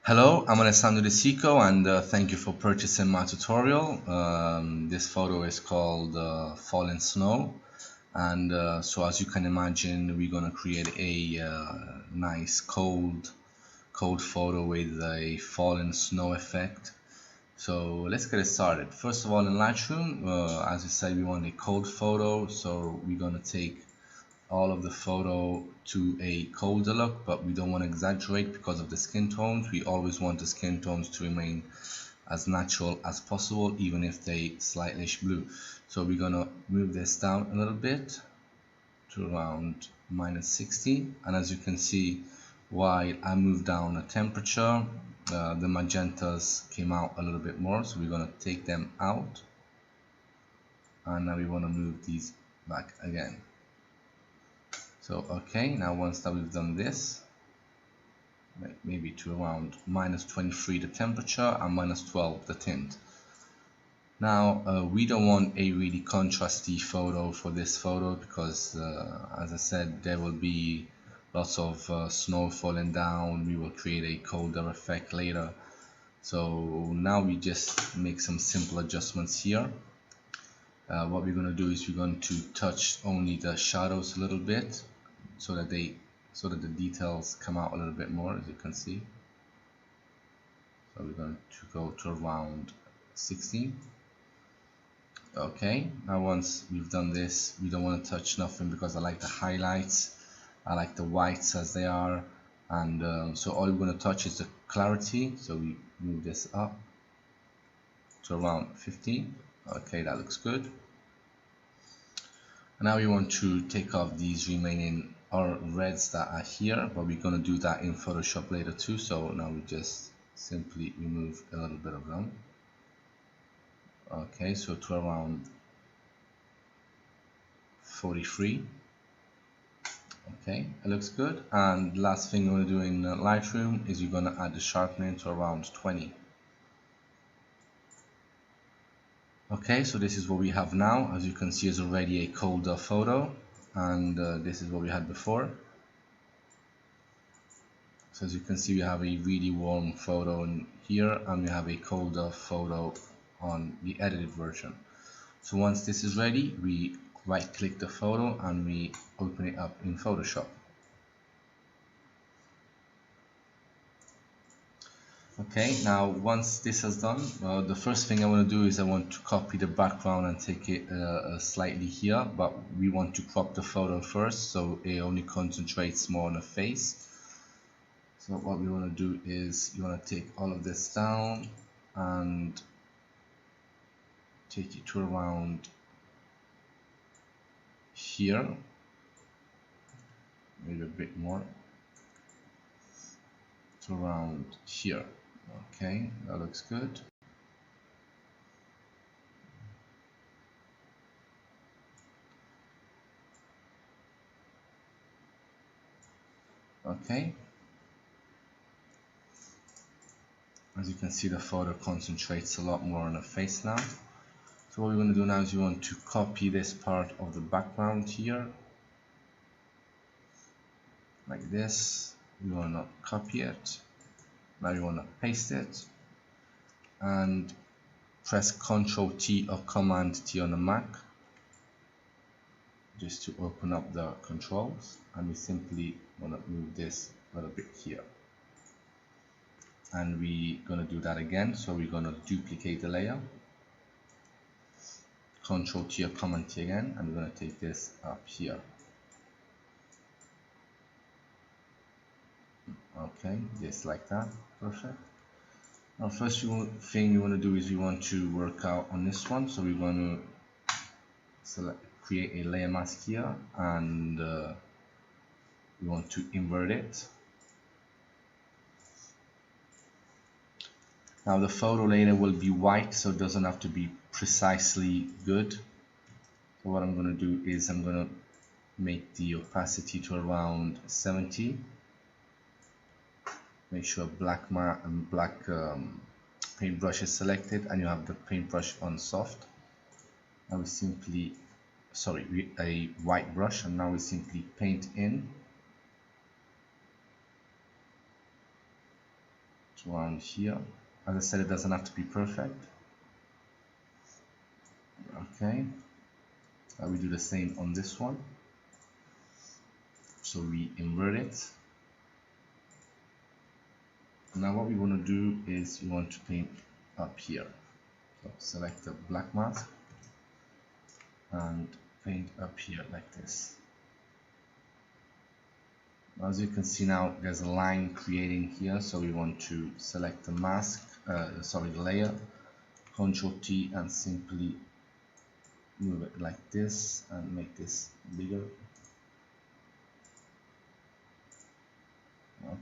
Hello, I'm Alessandro De Sico and thank you for purchasing my tutorial. This photo is called Fallen Snow, and so as you can imagine, we're gonna create a nice cold photo with a fallen snow effect. So let's get it started. First of all, in Lightroom, as I said, we want a cold photo, so we're gonna take all of the photo to a colder look, but we don't want to exaggerate because of the skin tones. We always want the skin tones to remain as natural as possible, even if they slightly blue. So we're gonna move this down a little bit to around -60, and as you can see, while I move down the temperature, the magentas came out a little bit more, so we're gonna take them out, and now we want to move these back again. So okay, now once that we've done this, maybe to around -23 the temperature and -12 the tint. Now we don't want a really contrasty photo for this photo because as I said, there will be lots of snow falling down. We will create a colder effect later. So now we just make some simple adjustments here. What we're going to do is we're going to touch only the shadows a little bit so that the details come out a little bit more, as you can see. So we're going to go to around 16. Okay, now once we've done this, we don't want to touch nothing because I like the highlights, I like the whites as they are, and so all we're going to touch is the clarity. So we move this up to around 15. Okay, that looks good. And now we want to take off these remaining reds that are here, but we're going to do that in Photoshop later too. So now we just simply remove a little bit of them. Okay, so to around 43. Okay, it looks good. And last thing we're going to do in Lightroom is you're going to add the sharpening to around 20. Okay, so this is what we have now. As you can see, is already a colder photo, and this is what we had before. So as you can see, we have a really warm photo in here, and we have a colder photo on the edited version. So once this is ready, we right click the photo and we open it up in Photoshop. Okay, now once this is done, the first thing I want to do is I want to copy the background and take it slightly here, but we want to crop the photo first so it only concentrates more on the face. So what we want to do is you want to take all of this down and take it to around here, maybe a bit more, to around here. Okay, that looks good. Okay, as you can see, the photo concentrates a lot more on the face now. So what we're going to do now is you want to copy this part of the background here, like this. You want to copy it. Now you want to paste it and press Ctrl T or Command T on the Mac just to open up the controls, and we simply want to move this a little bit here, and we're going to do that again. So we're going to duplicate the layer, Ctrl T or Command T again, and we're going to take this up here. Okay, just like that. Perfect. Now first thing you want to do is you want to work out on this one. So we're going to create a layer mask here, and we want to invert it. Now the photo layer will be white, so it doesn't have to be precisely good. So what I'm going to do is I'm going to make the opacity to around 70. Make sure black paintbrush is selected and you have the paintbrush on soft. Now we simply, a white brush, and now we simply paint in So around here, as I said, it doesn't have to be perfect. Okay, we do the same on this one. So we invert it. Now what we want to do is we want to paint up here. So select the black mask and paint up here like this. As you can see now, there's a line creating here, so we want to select the mask, the layer, Ctrl T, and simply move it like this and make this bigger.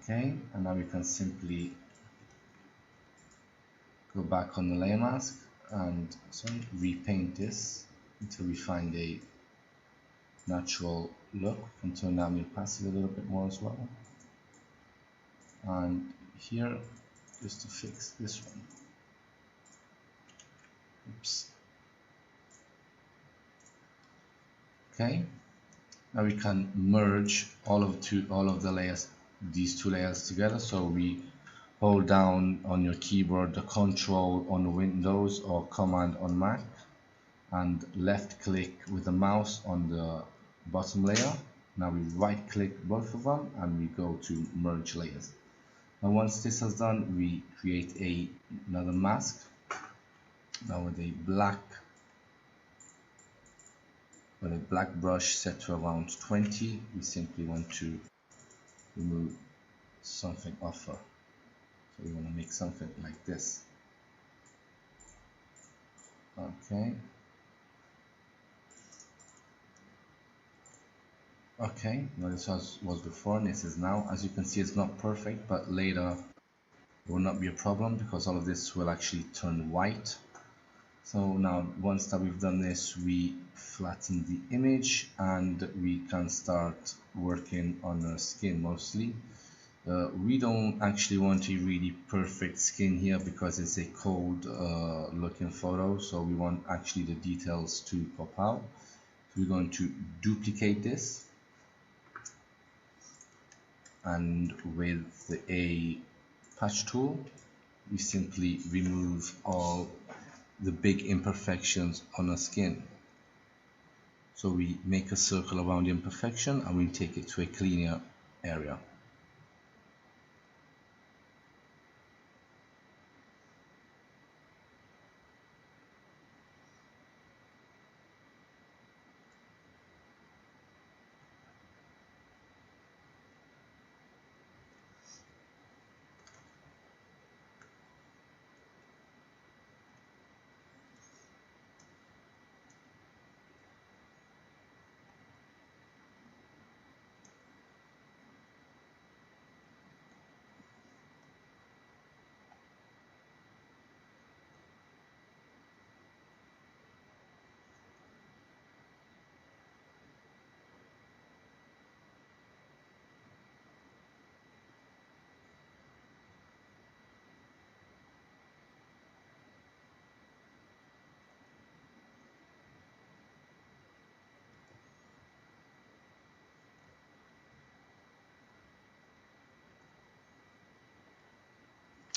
Okay, and now we can simply go back on the layer mask and repaint this until we find a natural look. We can turn down the opacity a little bit more as well. And here, just to fix this one. Oops. Okay. Now we can merge all of the layers, these two layers together. So we hold down on your keyboard the Control on Windows or Command on Mac, and left click with the mouse on the bottom layer. Now we right click both of them and we go to merge layers. Now once this is done, we create another mask. Now with a black brush set to around 20, we simply want to remove something off her. So we want to make something like this. Okay. Okay, well, this was before and this is now. As you can see, it's not perfect, but later it will not be a problem because all of this will actually turn white. So now once that we've done this, we flatten the image and we can start working on our skin mostly. We don't actually want a really perfect skin here because it's a cold looking photo, so we want actually the details to pop out. So we're going to duplicate this, and with a patch tool we simply remove all the big imperfections on our skin. So we make a circle around the imperfection and we take it to a cleaner area.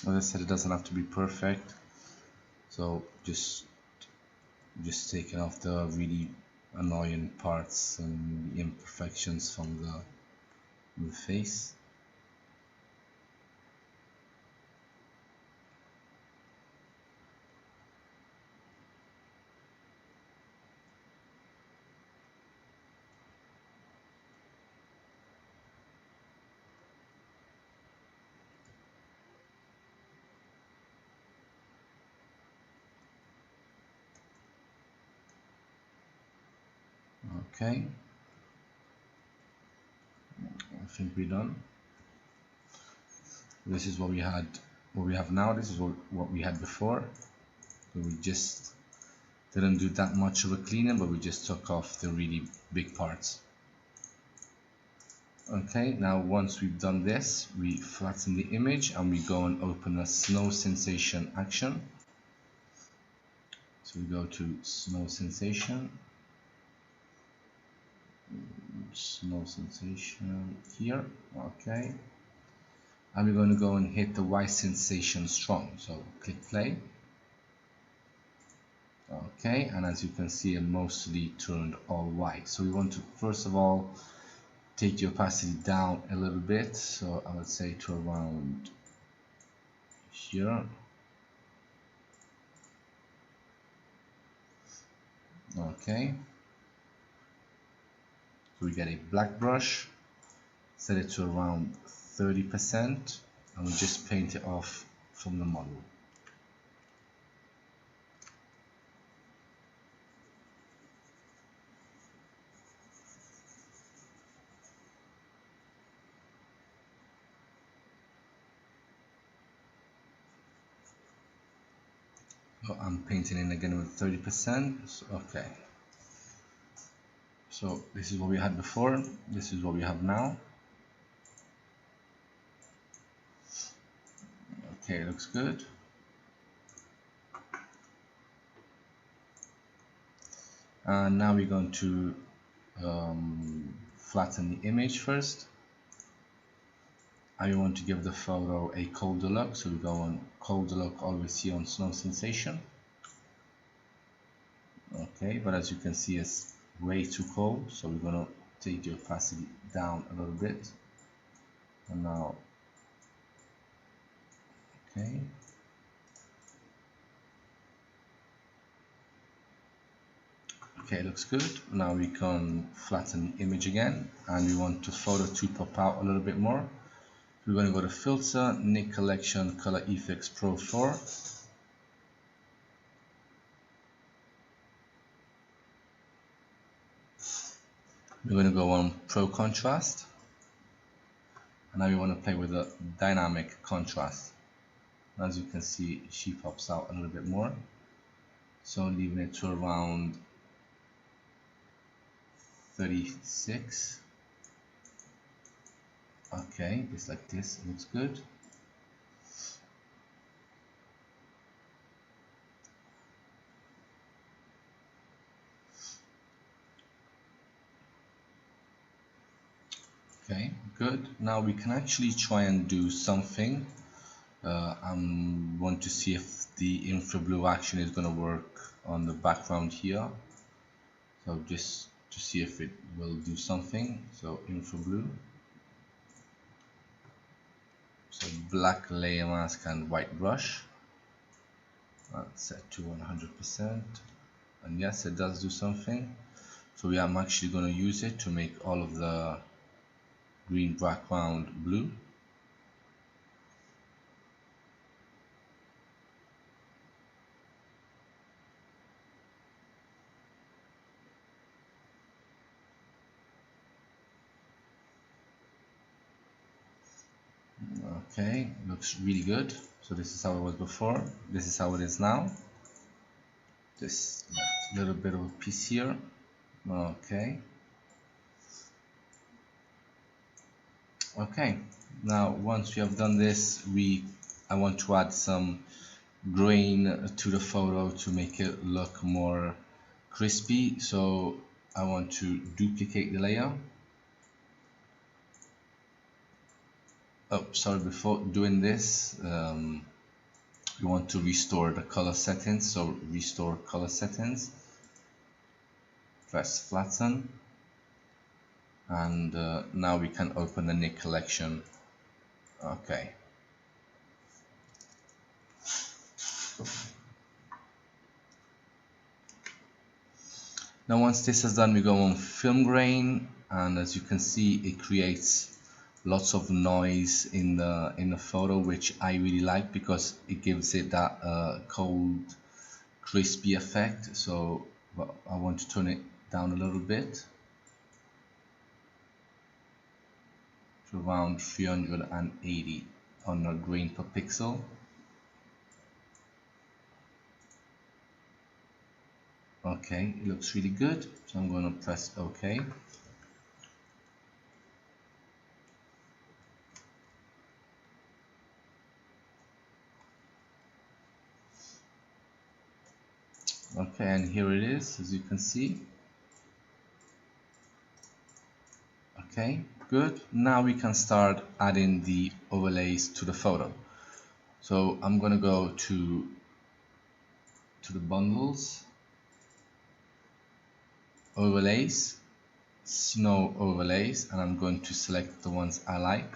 As I said, it doesn't have to be perfect, so just taking off the really annoying parts and the imperfections from the face. Okay, I think we're done. This is what we have now. This is what we had before. So we just didn't do that much of a cleaning, but we just took off the really big parts. Okay, now once we've done this, we flatten the image and we go and open a snow sensation action. So we go to snow sensation here. Okay, and we're going to go and hit the white sensation strong. So click play. Okay, and as you can see, it mostly turned all white. So we want to first of all take the opacity down a little bit. So I would say to around here. Okay, so we get a black brush, set it to around 30%, and we just paint it off from the model. So I'm painting in again with 30%. So, okay, so this is what we had before, this is what we have now. Okay, it looks good. And now we're going to flatten the image first. And we want to give the photo a colder look, so we go on colder look, always here on snow sensation. Okay, but as you can see, it's way too cold, so we're going to take the opacity down a little bit. And now, okay, okay, looks good. Now we can flatten the image again, and we want the photo to pop out a little bit more. We're going to go to Filter, Nick Collection, Color Effects Pro 4. We're going to go on Pro Contrast, and now we want to play with the Dynamic Contrast. As you can see, she pops out a little bit more, so leaving it to around 36. Okay, just like this, it looks good. Okay, good. Now we can actually try and do something. I want to see if the infra blue action is going to work on the background here. So just to see if it will do something. So infra blue. So black layer mask and white brush. Set to 100%. And yes, it does do something. So I'm actually going to use it to make all of the green background blue. Okay, looks really good. So this is how it was before, this is how it is now. This little bit of a piece here. Okay. Okay, now once we have done this, I want to add some grain to the photo to make it look more crispy. So I want to duplicate the layer. Oh, sorry, before doing this, you want to restore the color settings. So restore color settings, press flatten, and now we can open the Nick collection. Okay. Now once this is done, we go on film grain, and as you can see, it creates lots of noise in the photo, which I really like because it gives it that cold, crispy effect. So I want to turn it down a little bit to around 380 on the grain per pixel. Okay, it looks really good, so I'm going to press OK. Okay, and here it is, as you can see. Okay, good. Now we can start adding the overlays to the photo. So I'm gonna go to the bundles, overlays, snow overlays, and I'm going to select the ones I like.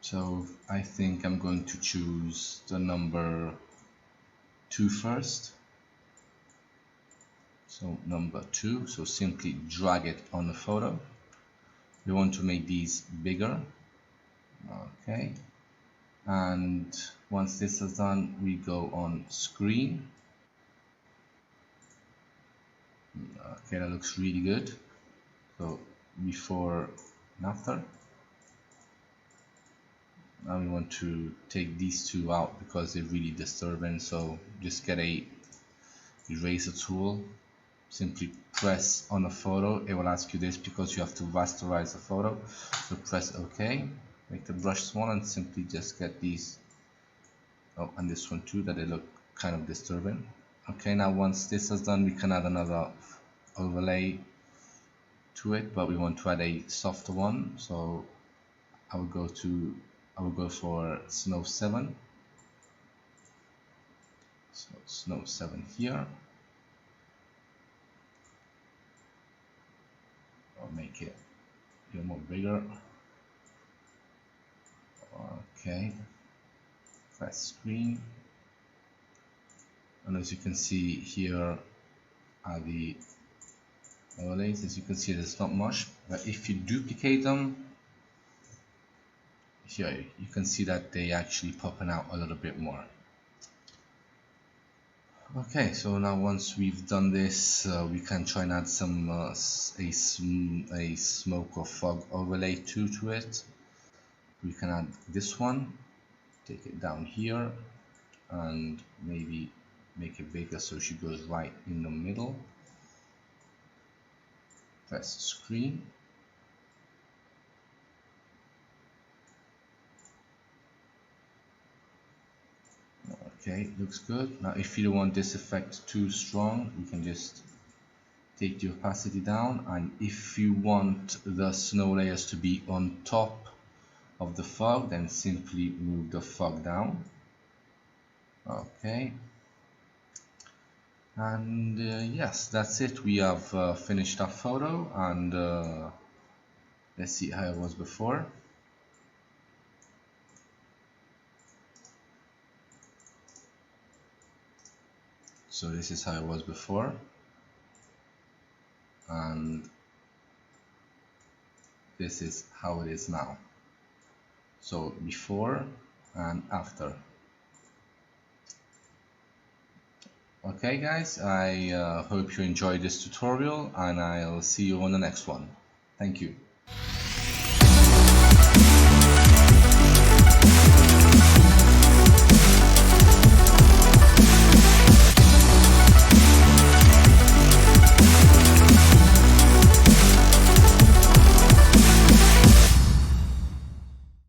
So I think I'm going to choose the number 2 first. So number 2, so simply drag it on the photo. We want to make these bigger. Okay, and once this is done, we go on screen. Okay, that looks really good. So before and after. Now we want to take these two out because they're really disturbing, so just get a eraser tool, simply press on a photo. It will ask you this because you have to rasterize the photo, so press OK, make the brush small and simply just get these, oh, and this one too, that they look kind of disturbing. Okay, now once this is done, we can add another overlay to it, but we want to add a softer one, so I will go for Snow 7. So Snow 7 here. I'll make it a little more bigger. Okay. Press screen. And as you can see, here are the overlays. As you can see, there's not much, but if you duplicate them, here you can see that they actually popping out a little bit more. Okay, so now once we've done this, we can try and add some a smoke or fog overlay to it. We can add this one, take it down here, and maybe make it bigger so she goes right in the middle. Press screen. Okay, looks good. Now if you don't want this effect too strong, you can just take the opacity down, and if you want the snow layers to be on top of the fog, then simply move the fog down. Okay, and yes, that's it. We have finished our photo, and let's see how it was before. So this is how it was before, and this is how it is now. So before and after. Okay guys, I hope you enjoyed this tutorial, and I'll see you on the next one. Thank you.